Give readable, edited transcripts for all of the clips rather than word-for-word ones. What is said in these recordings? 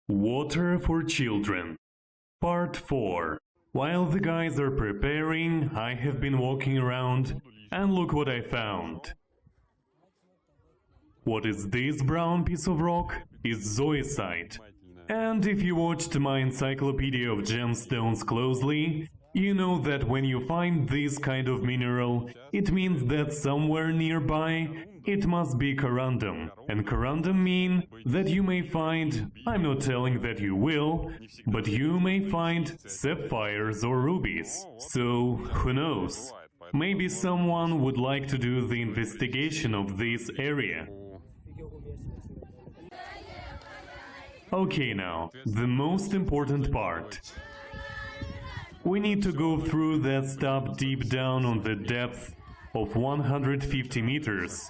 Water for Children. Part 4. While the guys are preparing, I have been walking around, and look what I found. What is this brown piece of rock? It's zoisite. And if you watched my encyclopedia of gemstones closely, you know that when you find this kind of mineral, it means that somewhere nearby it must be corundum. And corundum mean that you may find, I'm not telling that you will, but you may find sapphires or rubies. So, who knows? Maybe someone would like to do the investigation of this area. Okay, now, the most important part. We need to go through that stop deep down on the depth of 150 meters.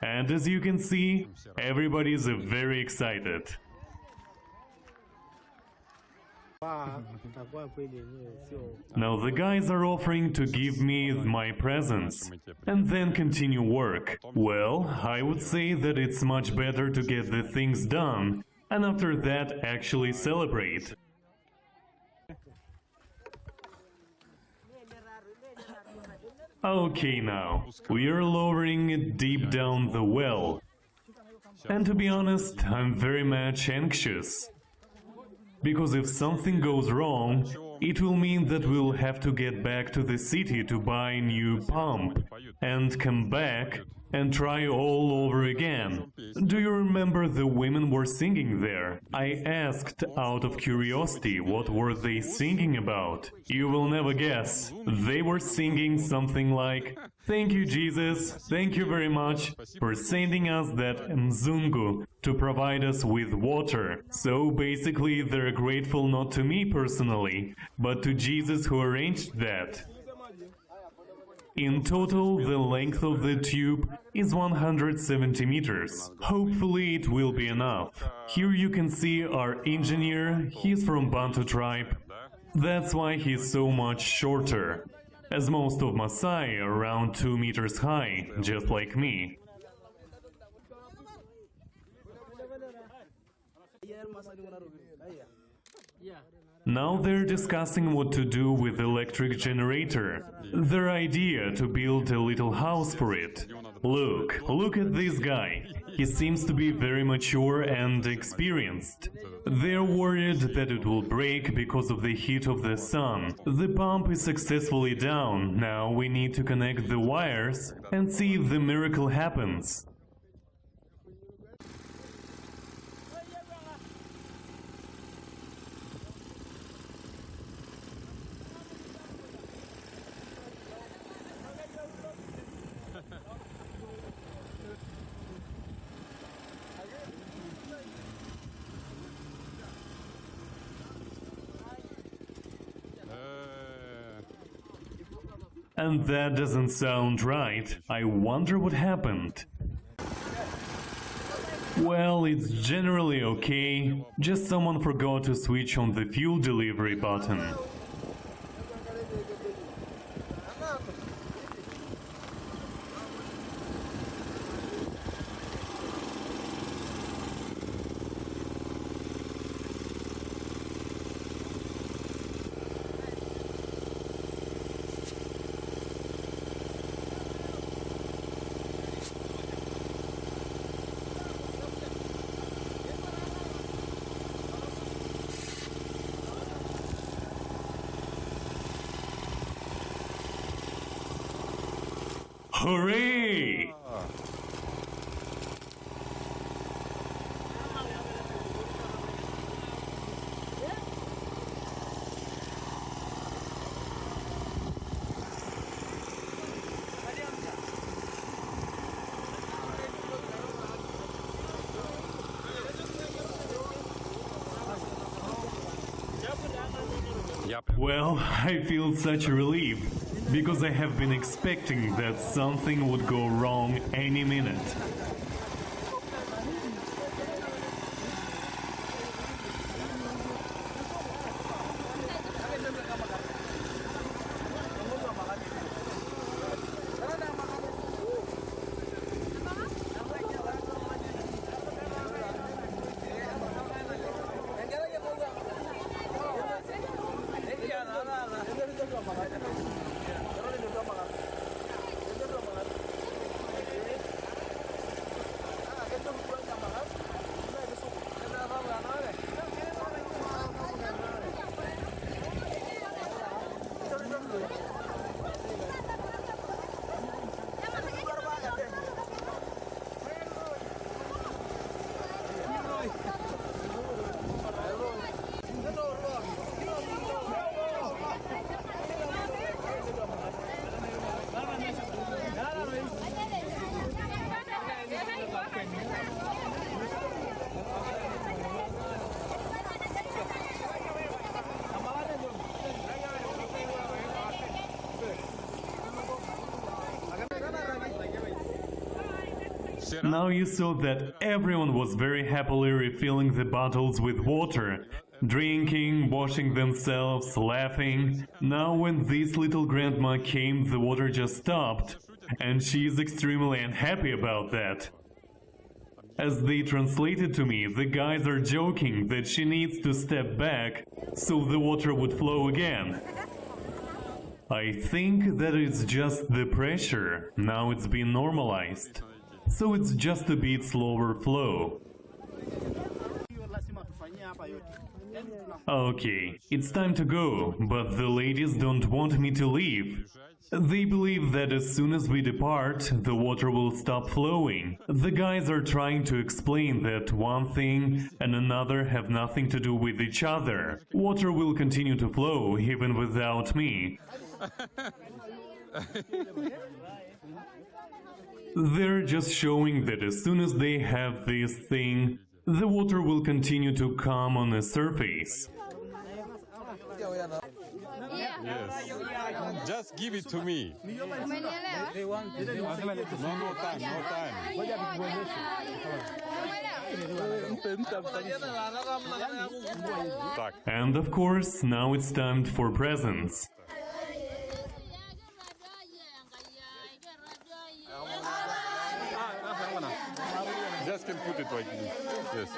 And as you can see, everybody is very excited. Now the guys are offering to give me my presents and then continue work. Well, I would say that it's much better to get the things done and after that actually celebrate. Okay, now, we are lowering it deep down the well. And to be honest, I'm very much anxious. Because if something goes wrong, it will mean that we'll have to get back to the city to buy a new pump and come back and try all over again. Do you remember the women were singing there? I asked out of curiosity what were they singing about. You will never guess. They were singing something like, "Thank you, Jesus, thank you very much for sending us that Mzungu to provide us with water." So basically they're grateful not to me personally, but to Jesus who arranged that. In total, the length of the tube is 170 meters. Hopefully it will be enough. Here you can see our engineer, he's from Bantu tribe. That's why he's so much shorter, as most of Maasai are around 2 meters high, just like me. Now they're discussing what to do with the electric generator. Their idea to build a little house for it. Look at this guy. He seems to be very mature and experienced. They're worried that it will break because of the heat of the sun. The pump is successfully down. Now we need to connect the wires and see if the miracle happens. And that doesn't sound right. I wonder what happened. Well, it's generally okay. Just someone forgot to switch on the fuel delivery button. Hooray! Well, I feel such a relief, because I have been expecting that something would go wrong any minute. Now you saw that everyone was very happily refilling the bottles with water, drinking, washing themselves, laughing. Now when this little grandma came, the water just stopped, and she is extremely unhappy about that. As they translated to me, the guys are joking that she needs to step back so the water would flow again. I think that it's just the pressure, now it's been normalized. So it's just a bit slower flow. Okay, it's time to go, but the ladies don't want me to leave. They believe that as soon as we depart, the water will stop flowing. The guys are trying to explain that one thing and another have nothing to do with each other. Water will continue to flow even without me. They're just showing that as soon as they have this thing, the water will continue to come on the surface. Yes. Just give it to me. No time. And of course, now it's time for presents. Just can put it like this. Yes.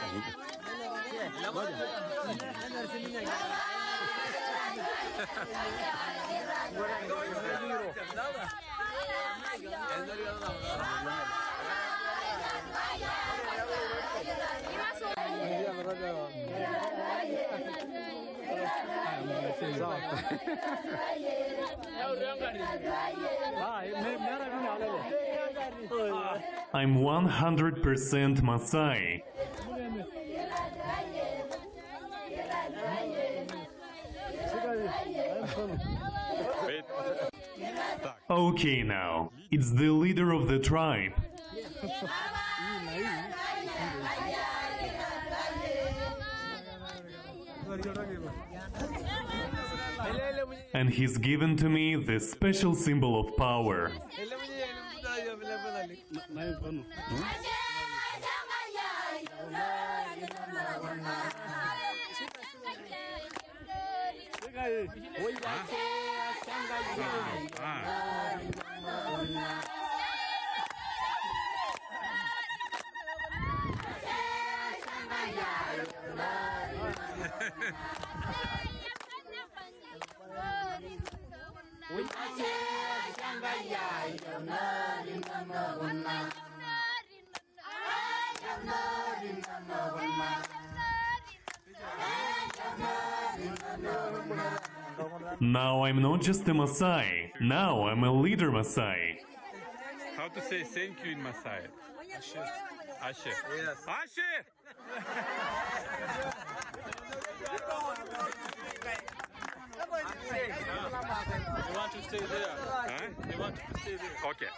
I'm 100% Maasai. Okay now, it's the leader of the tribe. And he's given to me the special symbol of power. Now I'm not just a Maasai, now I'm a leader Maasai. How to say thank you in Maasai? Ashe. Ashe. Yes. Ashe! You want to stay there? Huh? You want to stay there? Okay.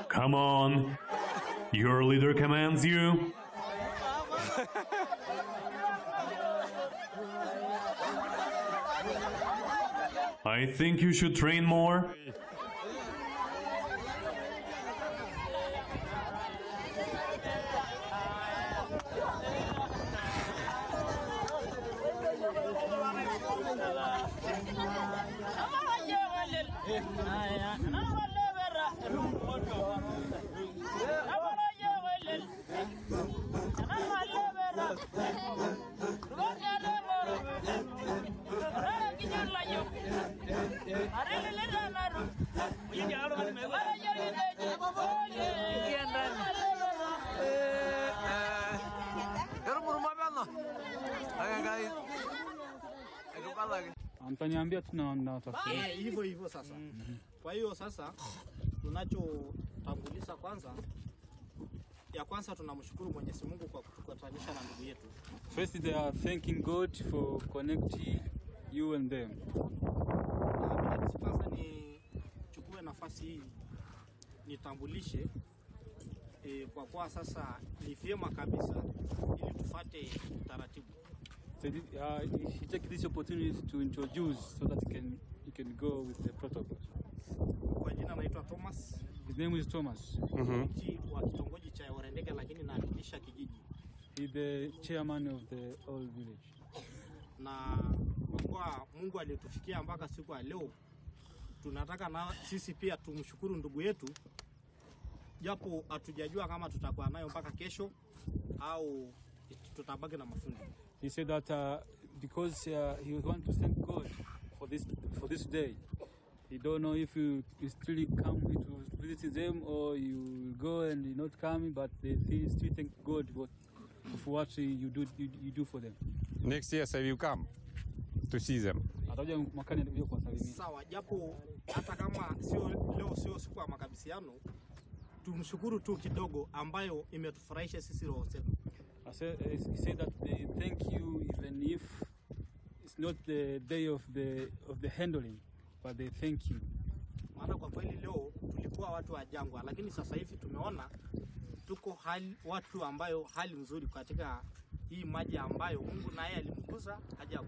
Come on. Your leader commands you. I think you should train more. Mtaniambia tuna hivyo sasa. Kwa hiyo sasa tunachotambulisha kwanza tunamshukuru Mwenyezi Mungu kwa kutukutanisha na ndugu yetu. First they are thanking God for connecting you and them. Sasa nichukue nafasi hii nitambulishe kwa kuwa sasa ni vyema kabisa ili tufuate taratibu. So he take this opportunity to introduce so that he can go with the protocol. Kwa jina naitwa Thomas. His name is Thomas. Wa kitongoji cha Orendege lakini nawakilisha kijiji. He's the chairman of the whole village. Na kwa Mungu alitufikia mpaka siku ya leo, tunataka na sisi pia tumshukuru ndugu yetu, japo hatujajua kama tutakuwa nayo mpaka kesho au tutabaki na mafundi. He said that because he want to thank God for this day. He don't know if you still come to visit them or you will go and you not come, but they still thank God for what you do for them. Next year I will come to see them. Sawa, japo hata kama leo siku ya makabisiano, tumshukuru tu kidogo ambayo imetufurahisha sisi roho zetu. He said that they thank you even if it's not the day of the handling, but they thank you. Maana kwa kweli leo tulikuwa watu wa jangwa, lakini sasa hivi tumeona tuko watu ambayo hali nzuri katika hii maji ambayo Mungu naye alimkuza haja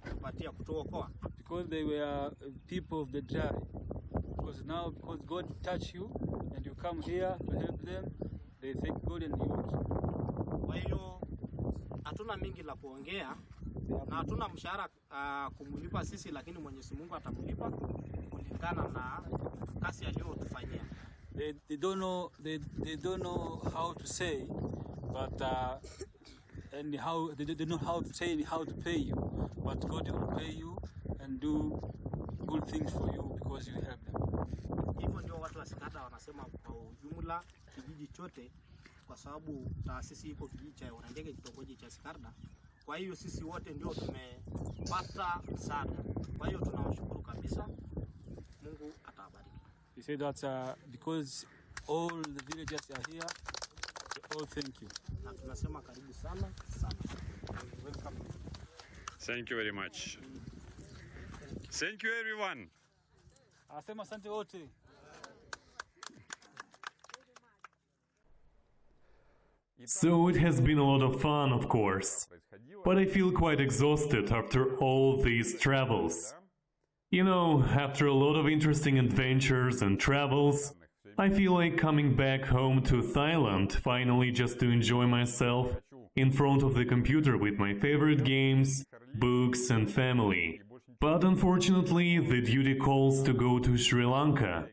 kupatia kutuokoa. Because they were people of the dry. Because now, because God touched you and you come here to help them, they thank God and you also. Kwa hiyo hatuna mingi la kuongea na hatuna mshahara kumlipa sisi, lakini Mwenyezi Mungu atamlipa kulingana na kazi aliyotufanyia. They don't know they don't know how to say, but and how they don't know how to say and how to pay you, but God will pay you and do good things for you because you help them. Hivyo ndio watu wa Sikarda wanasema kwa ujumla kijiji chote, kwa sababu taasisi iko kijiji cha Orandege, kitongoji cha Sikarda. Kwa hiyo sisi wote ndio tumepata msaada. Kwa hiyo tunawashukuru kabisa. Mungu atawabariki. He said that because all the villagers are here, they all thank you. Na tunasema karibu sana sana. Welcome. Thank you very much. Thank you everyone. Asema asante wote. So it has been a lot of fun, of course, but I feel quite exhausted after all these travels. You know, after a lot of interesting adventures and travels, I feel like coming back home to Thailand finally just to enjoy myself in front of the computer with my favorite games, books and family. But unfortunately, the duty calls to go to Sri Lanka.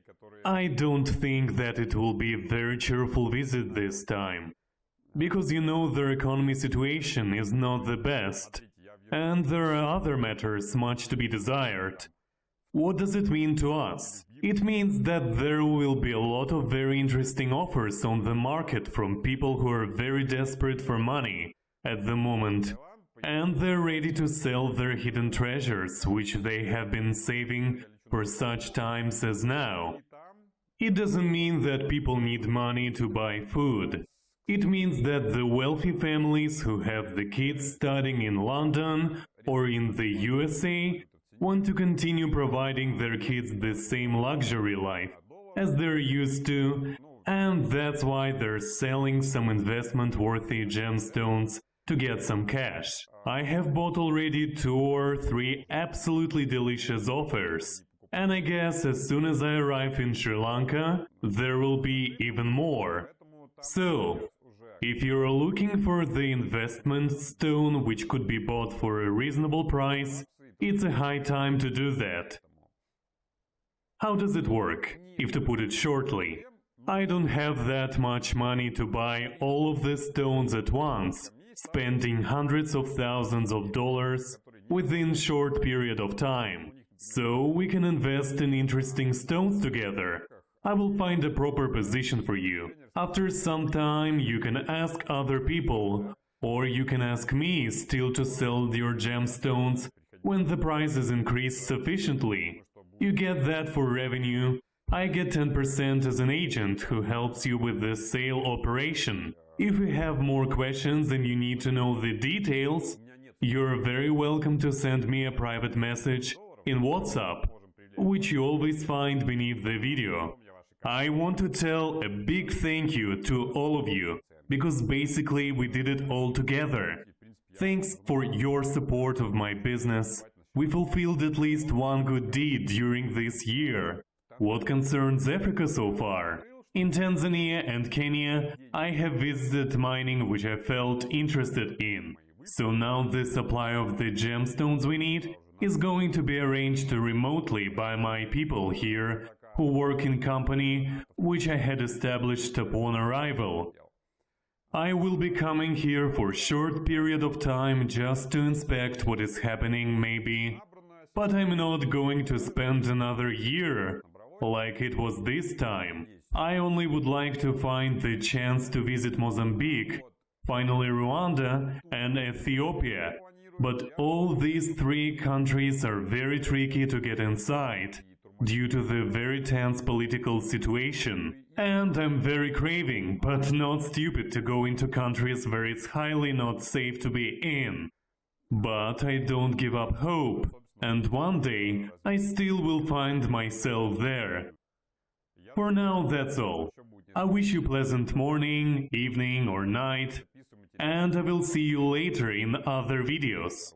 I don't think that it will be a very cheerful visit this time. Because you know their economy situation is not the best, and there are other matters much to be desired. What does it mean to us? It means that there will be a lot of very interesting offers on the market from people who are very desperate for money at the moment, and they're ready to sell their hidden treasures which they have been saving for such times as now. It doesn't mean that people need money to buy food. It means that the wealthy families who have the kids studying in London or in the USA want to continue providing their kids the same luxury life as they're used to, and that's why they're selling some investment-worthy gemstones to get some cash. I have bought already 2 or 3 absolutely delicious offers, and I guess as soon as I arrive in Sri Lanka, there will be even more. So, if you're looking for the investment stone which could be bought for a reasonable price, it's a high time to do that. How does it work, if to put it shortly? I don't have that much money to buy all of the stones at once, spending hundreds of thousands of dollars within a short period of time. So we can invest in interesting stones together. I will find a proper position for you. After some time, you can ask other people, or you can ask me still to sell your gemstones when the prices increase sufficiently. You get that for revenue. I get 10% as an agent who helps you with the sale operation. If you have more questions and you need to know the details, you're very welcome to send me a private message in WhatsApp, which you always find beneath the video. I want to tell a big thank you to all of you, because basically we did it all together. Thanks for your support of my business. We fulfilled at least one good deed during this year. What concerns Africa so far? In Tanzania and Kenya, I have visited mining which I felt interested in. So now the supply of the gemstones we need is going to be arranged remotely by my people here, who work in company which I had established upon arrival. I will be coming here for a short period of time just to inspect what is happening maybe, but I'm not going to spend another year like it was this time. I only would like to find the chance to visit Mozambique, finally Rwanda and Ethiopia. But all these 3 countries are very tricky to get inside, due to the very tense political situation. And I'm very craving, but not stupid, to go into countries where it's highly not safe to be in. But I don't give up hope, and one day I still will find myself there. For now, that's all. I wish you pleasant morning, evening or night, and I will see you later in other videos.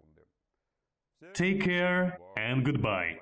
Take care and goodbye.